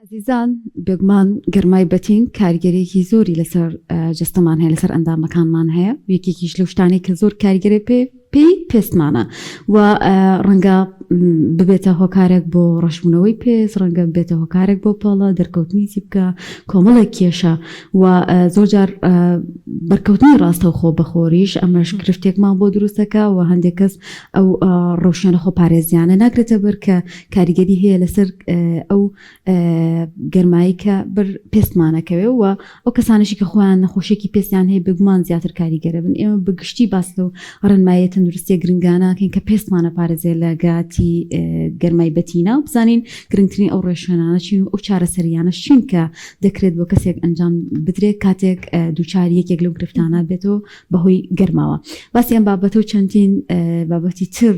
عزیزان بێگومان گەرمای بەتین کاریگەریەکی زۆری لەسەر جەستەمان هەیە لەسەر ئەندامەکانمان هەیە یەکێکیش لەو شتانەی کە زۆر کاریگەری پێی پێستمانە و ڕەنگە ببێتە هۆکارێک بۆ ڕەشبوونەوەی پێست ڕەنگە بێتە هۆکارێک بۆ پاڵە دەرکەوتنی بکە کۆمەڵێک کێشە و زۆر جار بەرکەوتنی ڕاستەوخۆ بەخۆریش ئەمەش گرفتێکمان بۆ دروستەکە و هەندێک کەس ئەو ڕۆشنە خۆ پارێزیانە ناکرێتە بەر کە کاریگەری هەیە لەسەر ئەو گەرمایی کە بەر پێستمانەکەوێ و ئەو کەسانشی کە خۆیان نەخۆشیێکی پێستیان هەیە بگومان زیاتر کاریگەرە بن ئێمە بەگشتی باستە و ڕێنمایە تەندروستی گرنگانەکەین کە پێستمانە پارێزێ لە گاتی گەرمای بەتینە و بزانین گرنگترین ئەو ڕێشوێنانە چین و ئەو چارەسەریانە چین کە دەکرێت بۆ کەسێک ئەنجام بدرێت کاتێک دووچار یەکێک لەو گرفتانە بێتەوە بەهۆی گەرماوە باسییان بابەتە و چەندین بابەتی تر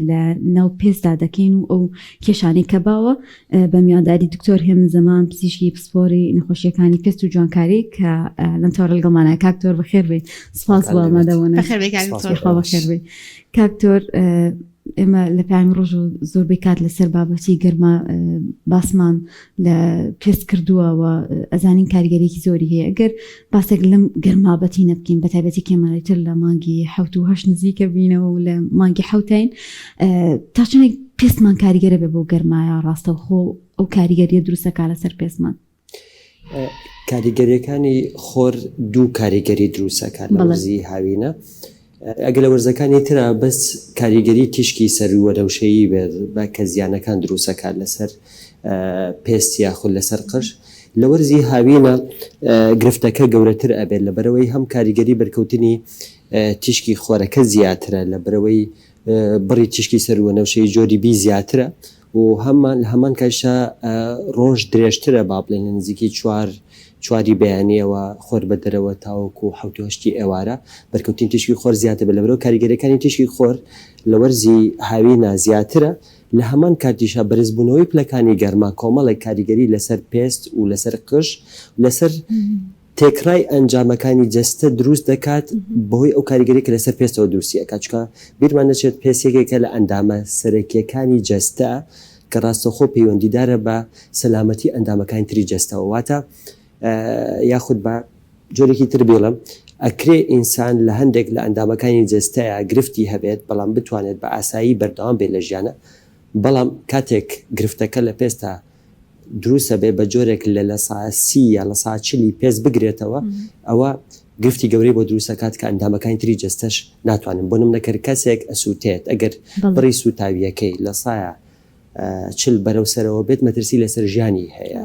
لە ناو پێستدا دەکەین و ئەو کێشانەی کە باوە بە میوانداری دکتۆر هێمن زەمان پزیشکی پسپۆری نەخۆشیەکانی پێست و جوانکاری کە لەم تۆڕە لەگەڵمانە کاکتۆر بەخێر بێ سپاس بۆ ئامادەبوونە بەخێر بێ کاکتۆر ئێمە لە پایانی ڕۆژ و زۆربەی کات لەسەر بابەتی گەرما باسمان لە پێست کردووەوە ئەزانین کاریگەریەکی زۆری هەیە ئەگەر باسێک لەم گەرمابەتی نەبکەین بە تایبەتی کێمەڵێتر لە مانگی 7 و 8 نزیکە بینەوە و لە مانگی حوتین تا چنێک پێستمان کاریگەرە بێ بۆ گەرمایە ڕاستەوخۆ ئەو کاریگەریە دروستەکە لەسەر پێستمان کاریگەریەکانی خۆر دوو کاریگەری دروستەکە لە وەرزی هاوینە ئەگەر لە وەرزەکانی ترە بەس کاریگەری تیشکی سەروەرەوشەیی بێت بە کە زیانەکان دروستەکات لەسەر پێست یاخود لەسەر قش لە وەرزی هاوینە گرفتەکە گەورەتر ئەبێت لە بەرەوەی هەم کاریگەری بەرکەوتنی تیشکی خۆرەکە زیاترە لە بەرەوەی بڕی تیشکی سەروەرەوشەی جۆری بی زیاترە و هەمان کەشە ڕۆژ درێژترە با بڵێن لە نزیکی چواری بەیانیەوە خۆر بە دەرەوە تاوەکو حوتهشتی ئێوارە بەرکەوتین تیشکی خۆر زیاتر بە لەبەرەوە کاریگەریەکانی تیشکی خۆر لە وەرزی هاوینە زیاترە لە هەمان کاتیشە بەرزبوونەوەی پلەکانی گەرما کۆمەڵێک کاریگەری لەسەر پێست و لەسەر قش لەسەر تێکرای ئەنجامەکانی جەستە دروست دەکات بەهۆی ئەو کاریگەری کە لەسەر پێستەوە دروستیەکە چکە بیرمان دەچێت پێسێکێکە لە ئەندامە سەرەکیەکانی جەستە کە ڕاستەخۆ پەیوەندیدارە بە سەلامەتی ئەندامەکانی تری جەستەوە واتە یاخود بە جۆرێکی تر بێڵم ئەکرێ ئینسان لە هەندێک لە ئەندامەکانی جەستەیە گرفتی هەبێت بەڵام بتوانێت بە ئاسایی بەردەوام بێت لە ژیانە بەڵام کاتێک گرفتەکە لە پێستا دروستە بێ بە جۆرێک لە ساسی یا لە ساچلی پێست بگرێتەوە ئەوە گرفتی گەورەی بۆ دروستەکات کە ئەندامەکانی تری جەستەش ناتوانن بۆ نمونەکە کەسێک ئەسووتێت ئەگەر بڕی سوتاویەکەی لە سایە چل بەرەو سەرەوە بێت مەترسی لەسەر ژیانی هەیە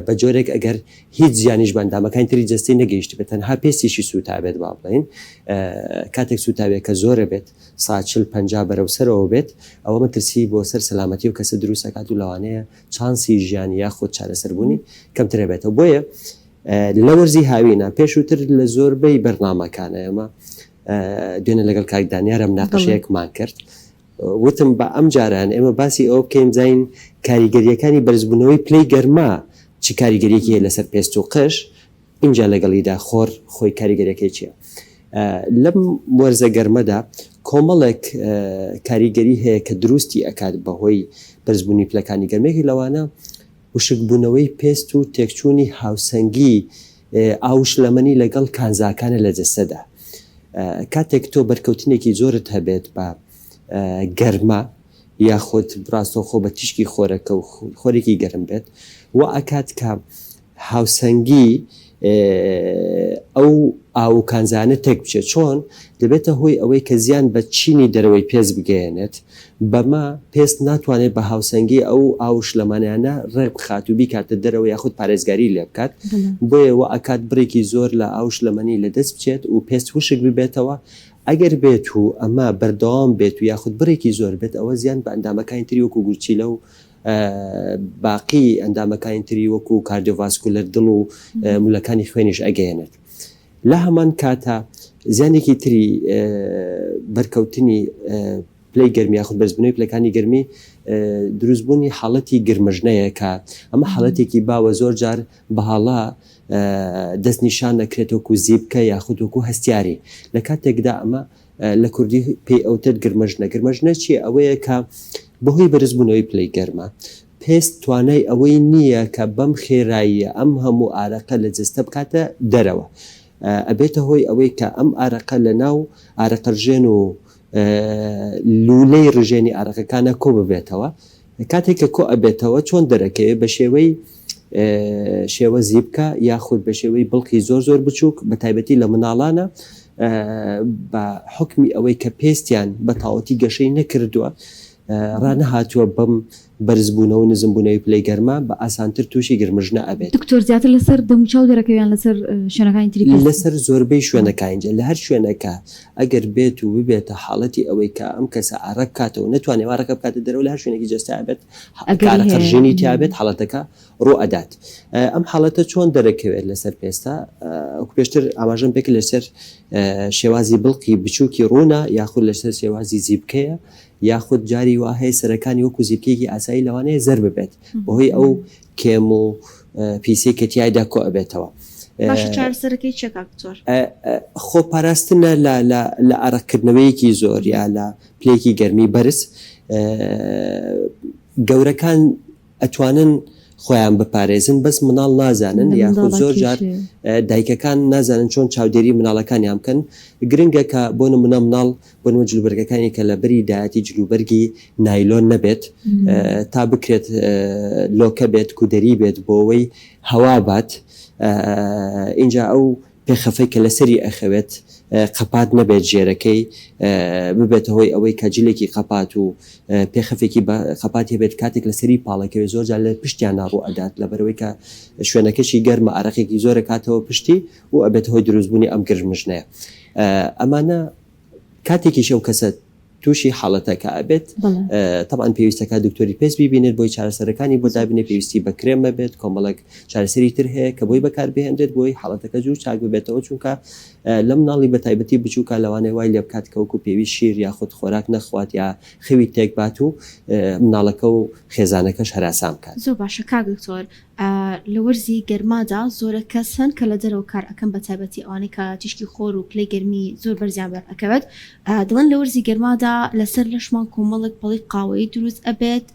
بە جۆرێک ئەگەر هیچ زیانیش بەندامەکانی تری جستی نەگەیشت بێت تەنها پێستیشی سوتابێت با بڵین کاتێک سوتاوێکە زۆرە بێت ساچل 50 بەرەو سەرەوە بێت ئەوە مەترسی بۆ سەر سەلامەتی و کەسە دروستەکات و لەوانەیە چانسی ژیانی یاخود چارەسەربوونی کەمترە بێتەوە بۆیە لە وەرزی هاوینە پێشووتر لە زۆربەی بەرنامەکانە ئێمە دوێنێ لەگەڵ کاکدانیارە مناقەشەیەکمان کرد وتم بە ئەم جاران ئێمە باسی ئەو بکەین زین کاریگەریەکانی بەرزبوونەوەی پلەی گەرما چ کاریگەریەکی هەیە لەسەر پێست و قش اینجا لەگەڵیدا خۆر خۆی کاریگەریەکەی چییە لەم وەرزە گەرمەدا کۆمەڵێک کاریگەری هەیە کە دروستی ئەکات بەهۆی بەرزبوونی پلەکانی گەرمێکی لەوانە وشکبوونەوەی پێست و تێکچوونی هاوسەنگی ئاوشلەمەنی لەگەڵ کانزاکانە لە جەستەدا کاتێک تۆ بەرکەوتنێکی زۆرت هەبێت بە گەرما یاخود ڕاستەوخۆ بە تیشکی خۆرەکە و خۆرێکی گەرم بێت و ئەکات کە هاوسەنگی ئەو ئاوکانزانە تێک بچێت چۆن دەبێتە هۆی ئەوەی کە زیان بە چینی دەرەوەی پێست بگەێنێت بەما پێست ناتوانێت بە هاوسەنگی ئەو ئاوشلەمانیانە ڕێ بخات و بیکاتە دەرەوە یاخود پارێزگاری لێ بکات بۆیەوە ئەکات بڕێکی زۆر لە ئاوشلەمەنی لەدەست بچێت و پێست وشک ببێتەوە ئەگەر بێت و ئەمە بەردەوام بێت و یاخود بڕێکی زۆر بێت ئەوە زیان بە ئەندامەکانی تری وەکو گورچیلە و باقی ئەندامەکانی تری وەکو کاردیۆڤاسکولەر دڵ و مولەکانی خوێنیش ئەگەیەنێت لە هەمان کاتە زیانێکی تری بەرکەوتنی پلەی گەرمی یاخود بەرزبوونەوەی پلەکانی گەرمی دروستبوونی حاڵەتی گرمەژنەیە کە ئەمە حاڵەتێکی باوە زۆر جار بەهاڵا دەستنیشان نەکرێتەوەکو زیبکە یاخود وەکو هەستیاری لە کاتێکدا ئەمە لە کوردی پێی ئەوتر گرمەژنە چیە ئەوەیە کە بەهۆی بەرزبوونەوەی پلەی گەرمە پێست توانای ئەوەی نییە کە بەم خێراییە ئەم هەموو ئارەقە لە جستە بکاتە دەرەوە ئەبێتە هۆی ئەوەی کە ئەم ئارەقە لە ناو ئارەقەژێن و لولەی ڕژێنی ئارەقەکانە کۆ ببێتەوە کاتێک کە کۆ ئەبێتەوە چۆن دەرەکەوێت بە شێوەی شێوە زیبکە یاخود بە شێوەی بڵقی زۆر بچووک بە تایبەتی لە مناڵانە بە حکمی ئەوەی کە پێستیان بە تاوەتی گەشەی نەکردووە ڕانەهاتووە بەم بەرزبوونەوە و نزمبوونەوەی پلەی گەرما بە ئاسانتر تووشی گرمژنە ئەبێت. دکتۆر زیاتر لەسەر دەموچاو دەرەکەویان لەسەر شوێنەکانی تری لەسەر زۆربەی شوێنەکانجە لە هەر شوێنەکە ئەگەر بێت و ببێتە حاڵەتی ئەوەی کە ئەم کەسە ئارەق کاتەوە نەتوانێت وارەکە بکاتە دەرەوە لە هەر شوێنێکی جەستا بێت قەرژێنی تیابێت حاڵەتەکە ڕوو ئەدات. ئەم حاڵەتە چۆن دەرەکەوێت لەسەر پێستا پێشتر ئاماژەم پێک لەسەر شێوازی بڵقی بچووکی ڕوونە یاخود لەسەر شێوازی زیبکەیە یاخود جاری وا هەیە سەرەکانی وەکو زیبکێکی ئاسایی لەوانەیە زەر ببێت بەهۆی ئەو کێم و پیسی کە تیایدا کۆ ئەبێتەوە. چارەسەرەکەی چێکا دکتۆر؟ خۆپاراستنە لە ئارەقکردنەوەیەکی زۆر یا لە پلێکی گەرمی بەرز گەورەکان ئەتوانن خۆیان بپارێزن بەس مناڵ نازانن یاخود زۆر جار دایکەکان نازانن چۆن چاودێری مناڵەکانیان بکەن گرنگە کە بۆ نمونە مناڵ بۆ نمە جلوبەرگەکانی کە لە بەری دایەتی جلوبەرگی نایلۆن نەبێت تا بکرێت لۆکە بێت کودەری بێت بۆ ئەوەی هەوا بات اینجا ئەو پێخەفەی کە لەسەری ئەخەوێت قەپات نەبێت ژێرەکەی ببێتە هۆی ئەوەی کاجلێکی قەپات و پێخەفێکی قەپات هەبێت کاتێک لەسەری پاڵەکەوێت زۆرجار لە پشتیان ناڕوو ئەدات لەبەرەوەی کە شوێنەکەشی گەرمە ئارەقێکی زۆرە کاتەوە پشتی و ئەبێت هۆی دروستبوونی ئەم گرژمژنەیە ئەمانە کاتێکی شەو کەسە تووشی حاڵەتەکە ئەبێت طبعاً پێویستەکە دکتۆری پێست ببینێت بۆی چارەسەرەکانی بۆ دابینێ پێویستی بە کرێمە بێت کۆمەڵک چارەسەری تر هەیە کە بۆی بەکار بهێنرێت بۆی حاڵەتەکە جوور چاک ببێتەوە چونکە لە مناڵی بە تایبەتی بچووکە لەوانەیە وای لێ بکات کەوەکو پێویست شیر یاخود خۆراک نەخوات یا خەوی تێک بات و مناڵەکە و خێزانەکەش هەراسان بکات. زۆر باشە کاک دکتۆر لە وەرزی گەرمادا زۆرە کەس هەن کە لە دەرەوە کار ئەەکەم بە تایبەتی ئەوانەی کە تیشکی خۆر و پلەی گەرمی زۆر بەرزیان بەرئەکەوێت دڵن لە وەرزی گەرمادا لەسەر لەشمان کۆمەڵک پەڵی قاوەیی دروست ئەبێت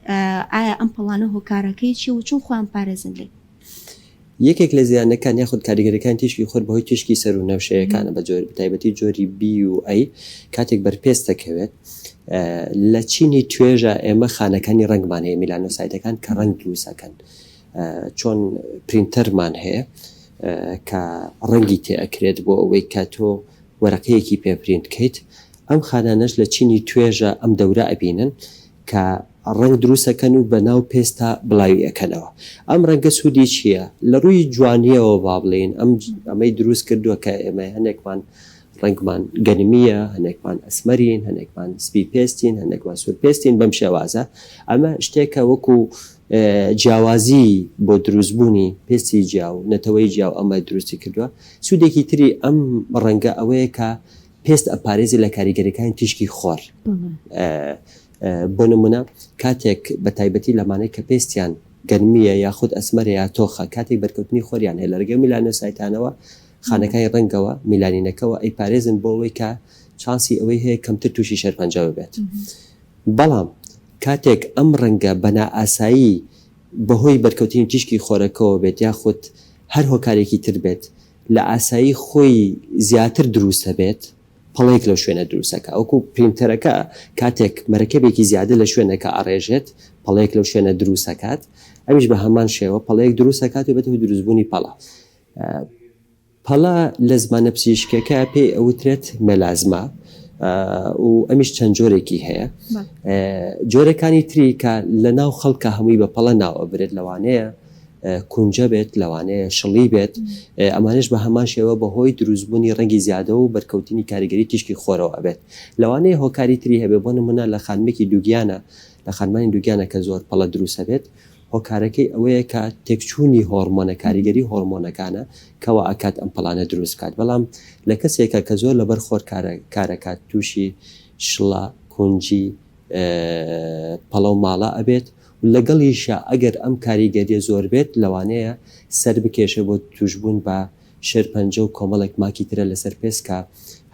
ئایا ئەم پەڵانە هۆکارەکەی چی و چۆن خۆیان پارێزن لێ؟ یەکێک لە زیانەکان یاخود کاریگەریەکان تیشکی خۆر بەهۆی تیشکی سەر و نەوشەیەکانە بە جۆر تایبەتی جۆری بی و ئەی کاتێک بەرپێست دەکەوێت لە چینی توێژە ئێمە خانەکانی ڕنگمان هەیە میلانۆسایتەکان کە ڕنگ دروستەکەن چۆن پرینتەرمان هەیە کە ڕەنگی تێ ئەکرێت بۆ ئەوەی کە تۆ وەرەقەیەکی پێپرینت کەیت ئەم خانانەش لە چینی توێژە ئەم دەورە ئەبینن کە ڕنگ دروستەکەن و بە ناو پێستا بڵاوی ئەەکەنەوە ئەم ڕەنگە سوودی چییە لە ڕووی جوانیەوە با بڵێن ئەمەی دروست کردووە کە ئێمە هەنێکمان ڕنگمان گەنمیە هەنێکمان ئەسمەرین هەنێکمان سپی پێستین هەنێکمان سوور پێستین بەم شێوازە ئەمە شتێکە وەکو جیاوازی بۆ دروستبوونی پێستی جیاو نەتەوەی جیاو ئەمە دروستی کردووە سوودێکی تری ئەم ڕەنگە ئەوەیە کە پێست ئەپارێزی لە کاریگەریەکانی تیشکی خۆر بۆ نمونە کاتێک بە تایبەتی لەمانەی کە پێستیان گەرمیە یاخود ئەسمەرە یا تۆخە کاتێک بەرکەوتنی خۆریان هەیە لەرگە میلانۆسایتانەوە خانەکانی ڕەنگەوە میلانینەکەەوە ئەی پارێزن بۆ ئەوەی کە چانسی ئەوەی هەیە کەمتر تووشی شەرپەنجە بێت بەڵام کاتێک ئەم ڕەنگە بەنا ئاسایی بەهۆی بەرکەوتنی تیشکی خۆرەکەەوە بێت یاخود هەر هۆکارێکی تر بێت لە ئاسایی خۆی زیاتر دروستە بێت پەڵەیەک لەو شوێنە دروستەکە ئەوکو پرینتەرەکە کاتێک مەرەکەبێکی زیادە لە شوێنەکە ئاڕێژێت پەڵەیەک لەو شوێنە دروستەکات ئەمیش بە هەمان شێوە پەڵەیەک دروستەکات و بێتەوە دروستبوونی پەڵە لە زمانە پزیشکەکە پێی ئەوترێت مەلازمە و ئەمیش چەند جۆرێکی هەیە جۆرەکانی تری کە لە ناو خەڵکە هەمووی بە پەڵە ناوە برێت لەوانەیە کونجە بێت لەوانەیە شڵی بێت ئەمانش بە هەمان شێوە بەهۆی دروستبوونی ڕەنگی زیادە و بەرکەوتنی کاریگەری تیشکی خۆرەوە ئەبێت لەوانەیە هۆکاری تری هەبێ بۆ نمونە لە خانمێکی دووگیانە لە خانمانی دووگیانە کە زۆر پەڵە دروستە بێت هۆکارەکەی ئەوەیە کە تێکچوونی هۆرمۆنە کاریگەری هۆرمۆنەکانە کەوا ئاکات ئەم پەڵانە دروست کات بەڵام لە کەسێکە کە زۆر لەبەر خۆر کارەکات تووشی شڵە کونجی پەڵە و ماڵە ئەبێت لەگەڵیشە ئەگەر ئەم کاریگەریە زۆر بێت لەوانەیە سەر بکێشە بۆ توشبوون بە شێرپەنجە و کۆمەڵێک ماکی ترە لەسەر پێستکە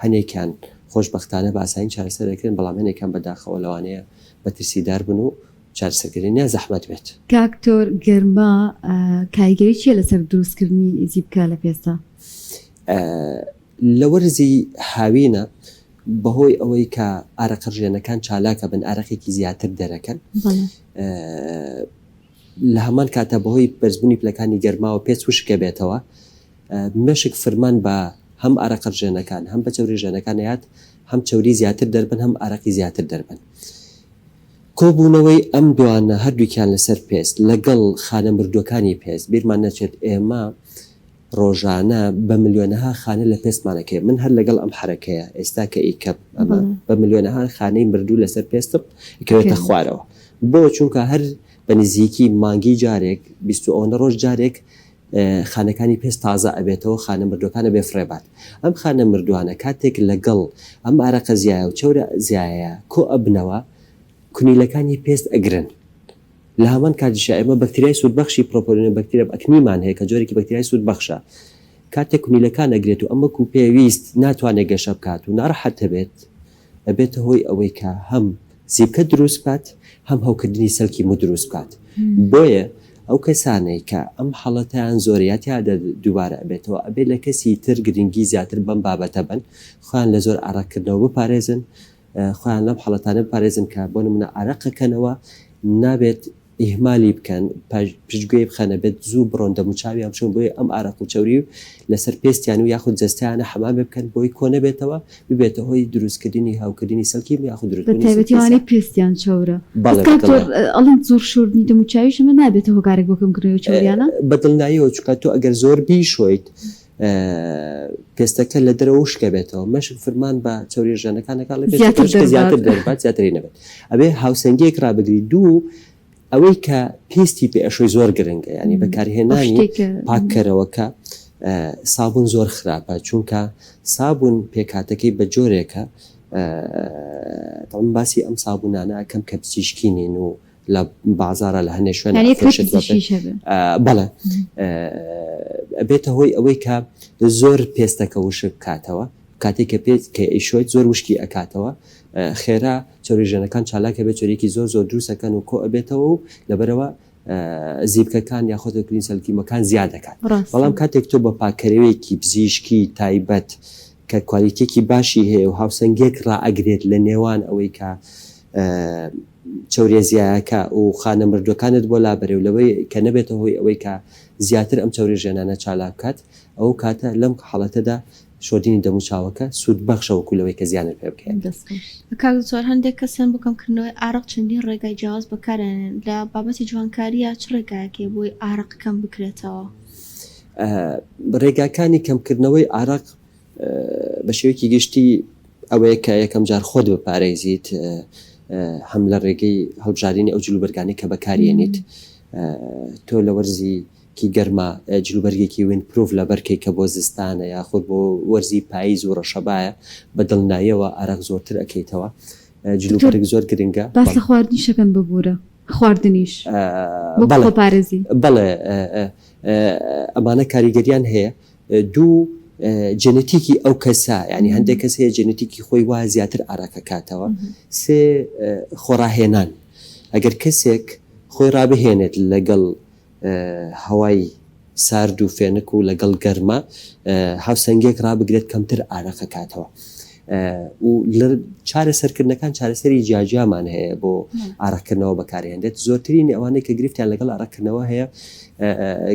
هەنێکیان خۆشبەختانە بە ئاسانی چارەسەر دەکرێن بەڵام هەنێکیان بەداخەوە لەوانەیە بەترسیدار بن و چارەسەرکردنیان زەحمەت بێت. کاکتۆر گەرما کاریگەری چیە لەسەر دروستکردنی زیبکە لە پێستا؟ لە وەرزی هاوینە بەهۆی ئەوەی کە ئارەقڕژێنەکان چالاکە بن ئارەقێکی زیاتر دەرەکەن لە هەمان کاتە بەهۆی بەرزبوونی پلەکانی گەرماوە پێچ وشکە بێتەوە مەشک فرمان بە هەم ئارەقڕژێنەکان هەم بە چەوری ژێنەکان هات هەم چەوری زیاتر دەربن هەم ئارەقی زیاتر دەربن. کۆبوونەوەی ئەم دوانە هەردووکیان لەسەر پێست لەگەڵ خانە مردوەکانی پێست بیرمان نەچێت ئێمە ڕۆژانە بە ملیۆنەها خانە لە پێستمانەکەی من هەر لەگەڵ ئەم حرەکەیە ئێستا کە ئیکەم ئەمە بە ملیۆنەها خانەی مردوو لەسەر پێستم کەوێتە خوارەوە بۆ چونکە هەر بە نزیکی مانگی جارێک 20 ڕۆژ جارێک خانەکانی پێست تازە ئەبێتەوە خانە مردوەکانە بێفرێبات ئەم خانە مردوانە کاتێک لەگەڵ ئەم ئارەقە زیایە و چەورە زیایە کۆ ئەبنەوە کونیلەکانی پێست ئەگرن لە هەمان کاتیشە ئێمە بەکتریای سوودبەخشی پرۆپۆلین بەکتریە ئەکنیمان هەیە کە جۆرێکی بەکتریای سوودبەخشە کاتێک کونیلەکان ئەگرێت و ئەمە و پێویست ناتوانێت گەشە بکات و ناڕەحەت بێت ئەبێتە هۆی ئەوەی کە هەم زیبکە دروست بکات هەم هەوکردنی سەلکی مو دروست بکات بۆیە ئەو کەسانەی کە ئەم حەڵەتیان زۆریاتیادە دووبارە ئەبێتەوە ئەبێ لە کەسی تر گرنگی زیاتر بەم بابەتە بن خۆیان لە زۆر ئاراکردنەوە بپارێزن خۆیان لەم حەڵەتانە بپارێزن کە بۆ نمونە ئارەقەکەنەوە نابێت ئیهمالی بکەن پشتگوێی بخەنە بێت زوو بڕۆن دەموچاویان بچون بۆی ئەم ئارەق و چەوری لەسەر پێستیان و یاخود جەستیانە حەمام بکەن بۆی کۆنە بێتەوە ببێتە هۆی دروستکردنی هاوکردنی سەلکی یاخود دروستیوانی پێستیان چاورە ئەڵم زۆر شوردنی دەموچاویشمە نابێتە هۆکارێک بۆکەم کردنەوە چاویانە بەدڵناییەوە چکە تۆ ئەگەر زۆر بیشۆیت پێستەکە لە دەرەوە شکە بێتەوە مەشک فرمان بە چەوری ژانەکانەکان لە زیاتر دەربات زیاتری نەبێت ئەبێ هاوسەنگێک ڕابگری دوو ئەوەی کە پێستی پێ ئەشۆی زۆر گرنگە ینی بەکارهێنانی پاککەرەوەکە سابوون زۆر خراپە چونکە سابوون پێکاتەکەی بە جۆرێکە باسی ئەم سابوونانە ئەکەم کە پزیشکینین و لە بازارە لە هەنێ شوێن بەڵێ بێتە هۆی ئەوەی کە زۆر پێستەکە وشک کاتەوە کاتێک کە پێت کە ئیشۆیت زۆر وشکی ئەکاتەوە خێرا چۆری ژەنەکان چالاکە بێت چۆرێکی زۆر زۆر دروستەکەن و کۆ ئەبێتەوە و لەبەرەوە زیبکەکان یاخۆتەکردنی سەلکیمەکان زیاد دەکات بەڵام کاتێک تۆ بە پاکەرەوەیەکی پزیشکی تایبەت کە کوالیتێکی باشی هەیە و هاوسەنگێک ڕائەگرێت لە نێوان ئەوەی کە چەورێ زیایەکە و خانە مردوەکانت بۆ لابەرێ و لەوەی کە نەبێتە هۆی ئەوەی کە زیاتر ئەم چەوری ژێنانە چالا بکات ئەو کاتە لەم حاڵەتەدا شۆدینی دەموچاوەکە سوود بەخشەوەکو لەوەی کە زیانت پێ بکەین. کاکتۆر هەندێک کەسیان بکەمکردنەوەی ئارەق چەندین ڕێگای جیاواز بەکارێنن لە بابەتی جوانکاریە چ ڕێگایەکێ بۆی ئارەق کەم بکرێتەوە؟ ڕێگاکانی کەمکردنەوەی ئارەق بە شێوەیەکی گشتی ئەوەیە کە یەکەم جار خۆت بپارێزیت هەم لە ڕێگەی هەڵبژارینی ئەو جلوبەرگانی کە بەکارێنیت تۆ لە وەرزی کی گەرما جلوبەرگێکی وین پرۆڤ لە بەرکەی کە بۆ زستانە یاخود بۆ وەرزی پاییز و ڕەشەبایە بە دڵناییەوە ئارەق زۆرتر ئەەکەیتەوە جلوبەرگ زۆر گرنگە باس لە خواردنی شەکەم ببوورە خواردنیش پارێزی بەڵێ ئەمانە کاریگەریان هەیە دوو جەنێتیکی ئەو کەسا ینی هەندێک کەس هەیە جەنێتیکی خۆی وایە زیاتر ئارەقە کاتەوە سێ خۆڕاهێنان ئەگەر کەسێک خۆی ڕابهێنێت لەگەڵ هەوای سارد و فێنک و لەگەڵ گەرمە هاوسەنگێک ڕابگرێت کەمتر ئارەقە کاتەوە و لە چارەسەرکردنەکان چارەسەری جیاجیامان هەیە بۆ ئارەکردنەوە بەکارهێنێت زۆرترین ئەوانەی کە گرفتیان لەگەڵ ئارەکردنەوە هەیە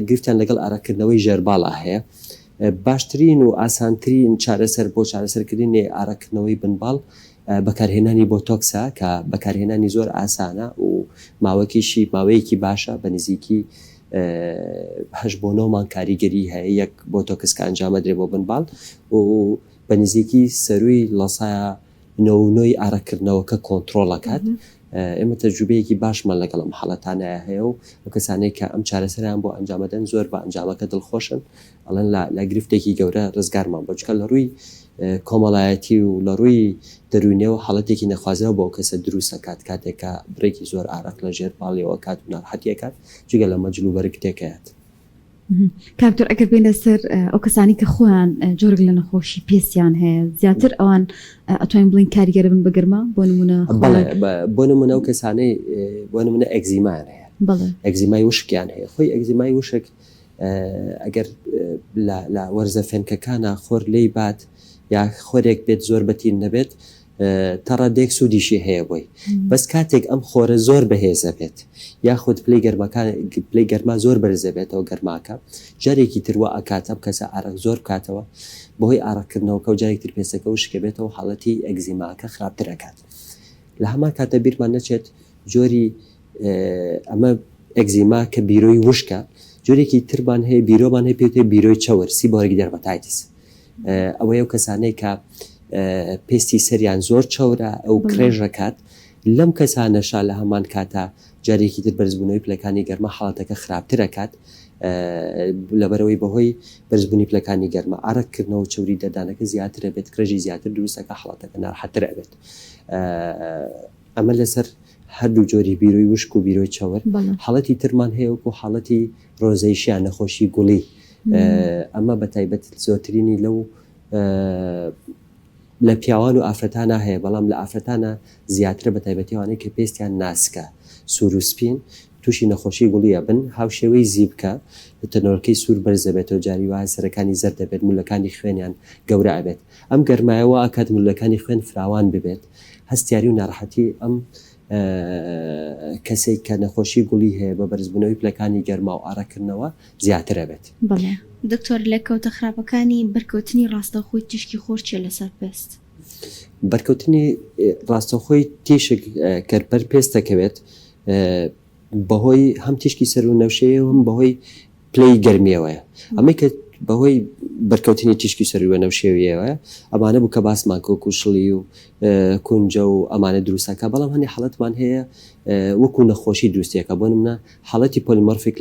گرفتیان لەگەڵ ئارەکردنەوەی ژێرباڵا هەیە باشترین و ئاسانترین چارەسەر بۆ چارەسەرکردنی ئارەکردنەوەی بنباڵ بەکارهێنانی بۆتۆکسە کە بەکارهێنانی زۆر ئاسانە و ماوەکیشی ماوەیەکی باشە بە نزیکی 8 مان کاریگەری هەیە یەک بۆتۆکس کە ئەنجامەدرێ بۆ بنباڵ و بە نزیکی سەروی لەسایە نەوەی ئارەکردنەوەکە کۆنتترۆڵەکات ئێمە تەجروبەیەکی باشمان لەگەڵ ئەم حاڵەتانەیە هەیە و کەسانەی کە ئەم چارەسەریان بۆ ئەنجامەدەن زۆر بە ئەنجامەکە دڵخۆشن ئەڵەن لە گرفتێکی گەورە ڕزگارمان بۆ چکە لە ڕووی کۆمەڵایەتی و لە ڕووی دەروونێەوە حاڵەتێکی نەخوازەوە بۆ کەسە دروستە کاتێکە بڕێکی زۆر ئارەق لە ژێر پاڵیەوە کات و ناڕحەتیەکات جگە لە مەجلوبەرگ تێکەیەت کاکتۆر ئەگەر بینە سەر ئەو کەسانی کە خۆیان جۆرگ لە نەخۆشی پێستیان هەیە زیاتر ئەوان ئەتوانین بڵین کاریگەرە بن بە گەرما بۆ نمونە بۆ نمونە ئەو کەسانەی بۆ نمونە ئەگزیمان هەیە ئەگزیمای وشکیان هەیە خۆی ئەگزیمای وشک ئەگەر لە وەرزە فێنکەکانە خۆر لی بات یا خۆرێک بێت زۆر بەتین نەبێت تەڕەدێک سوودیشی هەیە بۆی بەس کاتێک ئەم خۆرە زۆر بەهێزە بێت یاخود پلەی گەرما زۆر بەرزە بێتەوە گەرماکە جارێکی تروە ئاکات ئەم کەسە ئارەق زۆر بکاتەوە بۆهۆی ئارەقکردنەوەکە و جارێکتر پێستەکە وشکە بێتەوە حاڵەتی ئەگزیماکە خراپترەکات لە هەمان کاتە بیرمان نەچێت جۆری ئەمە ئەگزیما کە بیرۆی وشکە جۆرێکی ترمان هەیە بیرۆمان هەیە پێوتێ بیرۆی چاوەر سیبۆرێکی دەرمەتایتس ئەوەیە کەسانەی کە پێستی سەریان زۆر چاورە ئەو کرێژەکات لەم کەسانەشا لە هەمان کاتە جارێکی تر بەرزبوونەوەی پلەکانی گەرمە حاڵەتەکە خراپترەکات لەبەرەوەی بەهۆی بەرزبوونی پلەکانی گەرمە ئارەقکردنەوە چوری دەدانەکە زیاترە بێت کرێژی زیاتر دروستەکە حاڵەتەکە ناڕەحەتتر ئەبێت ئەمە لەسەر هەردوو جۆری بیرۆی وشک و بیرۆی چاوەر حاڵەتی ترمان هەیە وەکو حاڵەتی ڕۆزەیشیان نەخۆشی گوڵی ئەمە بەتایبەت زۆرترینی لەو لە پیاوان و ئافرەتانە هەیە بەڵام لە ئافرەتانە زیاترە بە تایبەتیوانەی کە پێستیان ناسکە سوور و سپین تووشی نەخۆشی گوڵیە بن هاوشێوەی زیبکە تەنۆرەکەی سوور بەرزە بێتەوە جاری وایە سەرەکانی زەر دەبێت مولەکانی خوێنیان گەورە ئەبێت ئەم گەرمایەوە ئاکات مولەکانی خوێن فراوان ببێت هەستیاری و ناڕەحەتی ئەم کەسێک کە نەخۆشی گوڵی هەیە بە بەرزبوونەوەی پلەکانی گەرما و ئارەکردنەوە زیاترە بێت. دکتۆر لە کەوتە خراپەکانی بەرکەوتنی ڕاستەخۆی تیشکی خۆر چیە لەسەر پێست؟ بەرکەوتنی ڕاستەخۆی تیشک کەرپەر پێست دەکەوێت بەهۆی هەم تیشکی سەر و نەوشەیە هەم بەهۆی پلەی گەرمیەوەیە ئەمەی کە بەهۆی بەرکەوتنی تیشکی سەروە نەوشێویەوە ئەمانە بوو کە باسمان کۆکوشڵی و کونجە و ئەمانە دروستەکە بەڵام هەنی حاڵەتمان هەیە وەکو نەخۆشی دروستیەکە بۆ نمونە حاڵەتی پۆلیمۆرفیک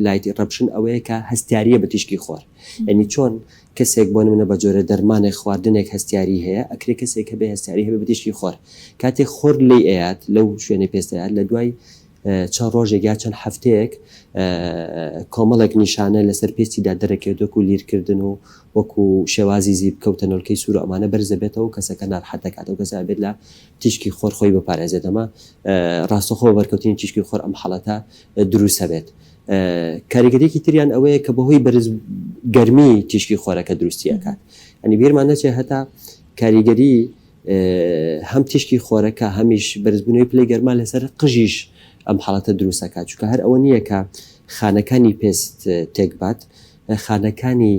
لایت ڕەپشن ئەوەیە کە هەستیاریە بە تیشکی خۆر یعنی چۆن کەسێک بۆ نمونە بە جۆرە دەرمانێک خواردنێک هەستیاری هەیە ئەکرێ کەسێک کە بێ هەستیاری هەبێ بە تیشکی خۆر کاتێک خۆر لی ئەیات لەو شوێنەی پێستەیات لە دوای چەند ڕۆژێک یا چەند هەفتەیەک کۆمەڵێک نیشانە لەسەر پێستیدا دەرەکێت وەکو لیرکردن و وەکو شێوازی زیب کەوتەنەوەکەی سوور ئەمانە بەرزە بێتەوە کەسەکە ناڕەحەتەکاتەوە کەسە بێت لە تیشکی خۆر خۆی بپارێزێت ئەمە ڕاستەخۆ بەرکەوتنی تیشکی خۆر ئەم حاڵەتە دروستە بێت کاریگەریەکی تریان ئەوەیە کە بەهۆی بەرز گەرمی تیشکی خۆرەکە دروستیەکات ئەنی بیرمان نەچێت هەتا کاریگەری هەم تیشکی خۆرەکە هەمیش بەرزبوونەوەی پلەی گەرما لەسەر قژیش ئەم حاڵەتە دروستەکات چونکە هەر ئەوە نییە کە خانەکانی پێست تێکبات خانەکانی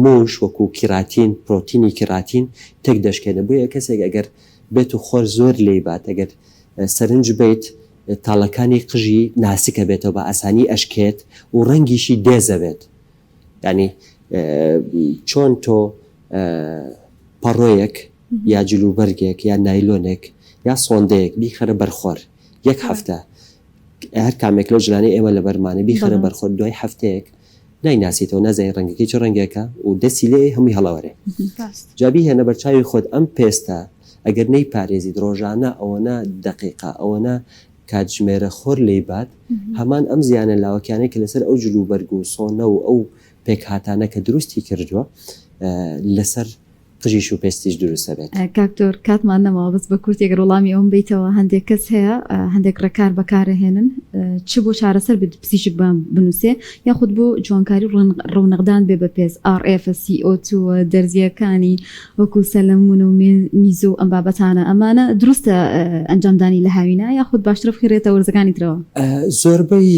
موش وەکو کیراتین پرۆتینی کیراتین تێک دەشکێنە بۆیە کەسێک ئەگەر بێت و خۆر زۆر لێی بات ئەگەر سەرنج بیت تاڵەکانی قژی ناسکە بێتەوە بە ئاسانی ئەشکێت و ڕەنگیشی دێزە بێت ینی چۆن تۆ پەڕۆیەک یا جلوبەرگێک یا نایلۆنێک یا سۆندەیەک بیخەرە بەرخۆر یەک هەفتە هەر کامێک لەو جلانەی ئێمە لە بەرمانە بیخەرە بەرخۆر دوای هەفتەیەک نایناسیتەوە نازای ڕەنگەکەی چ ڕەنگێکە و دەستی لێ هەمووی هەڵەوەرێ جابی هێنە بەرچاوی خۆت ئەم پێستە ئەگەر نەی پارێزیت ڕۆژانە ئەوەنە دقیقا ئەوەنە کاتژمێرە خۆر لێی بات هەمان ئەم زیانە لاوەکیانەی کە لەسەر ئەو جلوبەرگ و سۆنە و ئەو پێک هاتانە کە دروستی کردووە لەسەر قژیش و پێستیش دروستە بێت. کاکتۆر کاتمان نەماوە بەس بە کورت ێگەر وەڵامی ئەوم بیتەوە هەندێک کەس هەیە هەندێک ڕێکار بەکارەهێنن چ بۆ چارەسەر بێت پزیشک بنووسێ یاخود بۆ جوانکاری ڕوونەقدان بێ بە پێست RFCO2 دەرزیەکانی وەکو سەلەمونە و میزۆ ئەم بابەتانە ئەمانە دروستە ئەنجامدانی لە هاوینە یاخود باشترە بخێرێتە وەرزەکانی ترەوە زۆربەی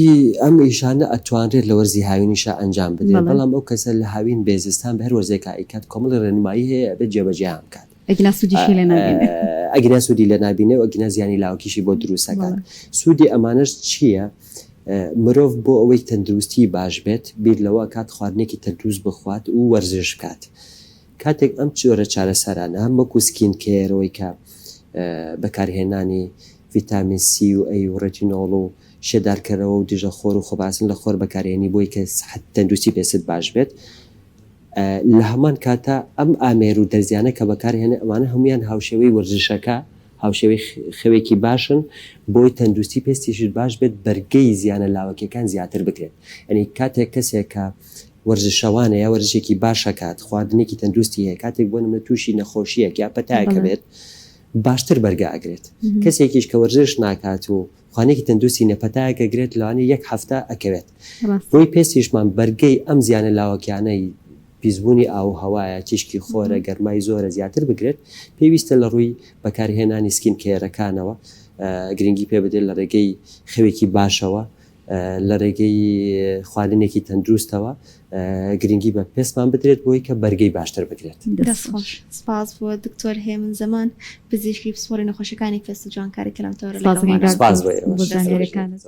ئەم ئیشانە ئەتوانرێت لە وەرزی هاوینیشە ئەنجام بدێت بەڵام ئەو کەسە لە هاوین بێزستان بە هەر وەرزێکە ئیکات کۆمەڵی ڕێنمایی هەیە بێت جێبەجێیان بکات ئەگینا سوودی لە نابینێ و ئەگینا زیانی لاوەکیشی بۆ دروستەکان سوودی ئەمانش چییە؟ مرۆڤ بۆ ئەوەی تەندروستی باش بێت بیر لەوە کات خواردنێکی تەندروست بخوات و وەرزش بکات کاتێک ئەم جۆرە چارەسەرانە هەم وەکو سکین کێرەوەی کە بەکارهێنانی ڤیتامین سی و ئەی و ڕێتینۆڵ و شێدارکەرەوە و دژە خۆر و خۆباسن لە خۆر بەکارهێنی بۆی کە تەندروستی پێست باش بێت لە هەمان کاتە ئەم ئامێر و دەرزیانە کە بەکارهێنە ئەوانە هەمویان هاوشێوەی وەرزشەکە هاوشێوەی خەوێکی باشن بۆی تەندروستی پێستیشت باش بێت بەرگەی زیانە لاوەکیەکان زیاتر بکرێت. ئەنی کاتێک کەسێک کە وەرزشەوانە یا وەرزشێکی باشەکات خواردنێکی تەندروستی هەیە کاتێک بۆ نمونە تووشی نەخۆشیەک یا پەتایەکە بێت باشتر بەرگە ئەگرێت. کەسێکیش کە وەرزش ناکات و خوانێکی تەندروستی نەپەتایەکە گرێت لەوانەیە 1 هەفتە ئەکەوێت. بۆی پێستیشمان بەرگەی ئەم زیانە لاوەکیانەی پیسبوونی ئاو هەوایە تیشکی خۆرە گەرمای زۆرە زیاتر بگرێت پێویستە لە ڕووی بەکارهێنانی سکین کێرەکانەوە گرنگی پێ بدرێت لە ڕێگەی خەوێکی باشەوە لە ڕێگەی خواردنێکی تەندروستەوە گرنگی بە پێستمان بدرێت بۆی کە بەرگەی باشتر بگرێت. دەستخۆش سپاس بۆ دکتۆر هێمن زەمان پزیشکی پسپۆری نەخۆشیەکانی فێست و جوانکاری کەلامتۆرە سپاس سپاس بۆ ئێوە. بۆ زانیاریەکانت.